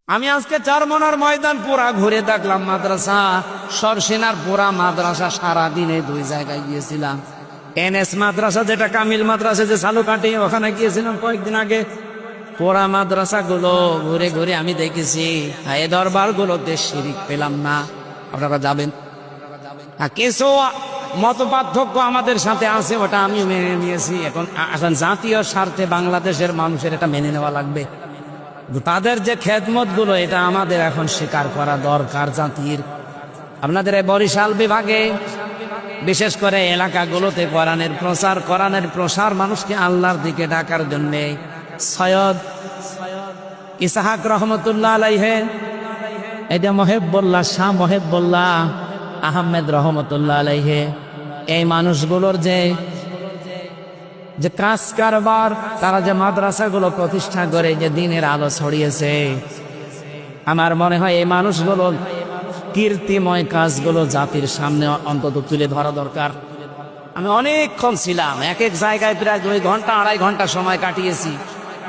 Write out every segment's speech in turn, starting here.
আমি আজকে চারমোনার ময়দান পুরা ঘুরে দেখলাম, মাদ্রাসা সরসিনার পুরা মাদ্রাসা, সারাদিনে 2 জায়গায় গিয়েছিলাম। এনএস মাদ্রাসা, যেটা কামিল মাদ্রাসা যে চালুকাঠি, ওখানে গিয়েছিলাম কয়েকদিন আগে। পুরা মাদ্রাসা গুলো ঘুরে ঘুরে আমি দেখেছি, এই দরবার গুলোতে শিরিক পেলাম না। আপনারা যাবেন? কিছু মত পার্থক্য আমাদের সাথে আছে, ওটা আমি মেনে নিয়েছি। এখন জাতীয় স্বার্থে বাংলাদেশের মানুষের এটা মেনে নেওয়া লাগবে। তাদের যে খেদমত গুলো, এটা আমাদের এখন স্বীকার করা দরকার জাতির। আপনাদের এই বরিশাল বিভাগে বিশেষ করে এলাকাগুলোতে কোরআনের প্রসার মানুষকে আল্লাহর দিকে ডাকার জন্য সৈয়দ ইসহাক রহমতুল্লাহ আলাইহে, এটা মহেবুল্লাহ, শাহ মহেবুল্লাহ আহমেদ রহমতুল্লাহ আলাইহে, এই মানুষগুলোর যে কাজ কারবার, তারা যে মাদ্রাসাগুলো প্রতিষ্ঠা করে যে দিনের আলো ছড়িয়েছে, আমার মনে হয় এই মানুষগুলোর কীর্তিময় কাজগুলো জাতির সামনে অন্তত তুলে ধরা দরকার। আমি অনেকক্ষণ ছিলাম, এক এক জায়গায় প্রায় 2 ঘন্টা 2.5 ঘন্টা সময় কাটিয়েছি।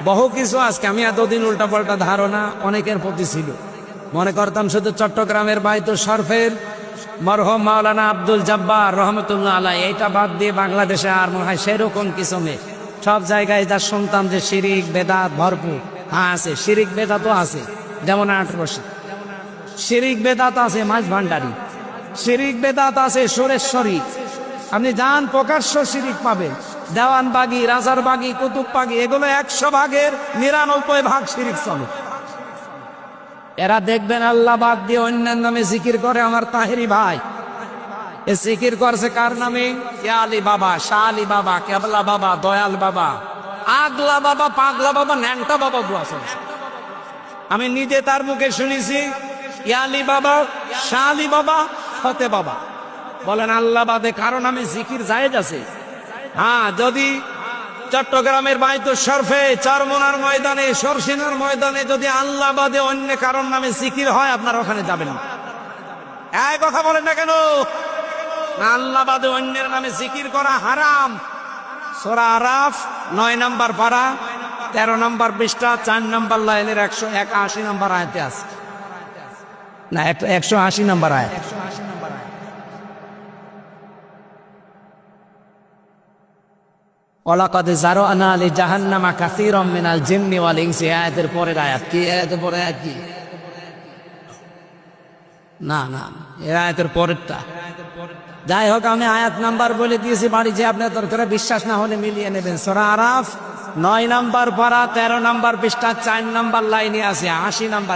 বহু কিছু আজকে আমি এতদিন উল্টাপাল্টা ধারণা অনেকের প্রতি ছিল। মনে করতাম শুধু চট্টগ্রামের বাইতুল শরফের মরহুম মাওলানা আব্দুল জব্বার রহমতুল্লাহ আলাইহি, এইটা বাদ দিয়ে বাংলাদেশে আর মনে হয় সেরকম কিছু নেই। সব জায়গায় যা শুনতাম যে শিরিক বেদাত ভরপুর। হ্যাঁ আছে, শিরিক বেদাতও আছে, যেমন 18 শিরিক বেদাত আছে মাঝ ভান্ডারি, শিরিক বেদাত আছে সুরেশ্বরী। আপনি যান প্রকাশ্য শিরিক পাবে, দেওয়ানবাগি, রাজারবাগি, কুতুববাগি, এগুলো 100 ভাগের 99 ভাগ শিরিক চলে। এরা দেখবেন আল্লাহ বাদ দিয়ে অন্যান্য নামে জিকির করে। আমার তাহেরি ভাই এ জিকির করছে কার নামে? আলী বাবা, শাহ আলী বাবা, কেবলা বাবা, দয়াল বাবা, আগলা বাবা, পাগলা বাবা, ন্যাংটা বাবা বুয়া চলছে। আমি নিজে তার মুখে শুনেছি, আলী বাবা, শাহ আলী বাবা, ফতে বাবা। বলেন আল্লাহ বাদে কারো নামে জিকির জায়েজ আছে? হ্যাঁ, যদি চট্টগ্রামের বাইতুল শরফে, চারমোনার ময়দানে, সরসিনার ময়দানে যদি আল্লাহ বাদে অন্য কারণ নামে জিকির হয়, আপনারা ওখানে যাবেন না। এই কথা বলেন না কেন? আল্লাহ বাদে অন্যের নামে জিকির করা হারাম। সূরা আরাফ 9 নম্বর পারা 13 নম্বর পৃষ্ঠা 4 নম্বর লাইনের 181 নম্বর আয়াতে আছে। না, 180 নম্বর আয়াত। ওয়ালাকাদ যারানা লিজাহান্নামা কাসীরাম মিনাল জিন্নি ওয়াল ইনসি, আয়াতের পরের আয়াত কি? আয়াতের পরের আয়াত কি? না না, এই আয়াতের পরেরটা। যাই হোক, আমি আয়াত নাম্বার বলে দিয়েছি বাড়ি, যে আপনার দরকার বিশ্বাস না হলে মিলিয়ে নেবেন। সূরা আরাফ 9 নম্বর পারা 13 নম্বর পৃষ্ঠা 4 নম্বর লাইনে আছে, 80 নম্বর।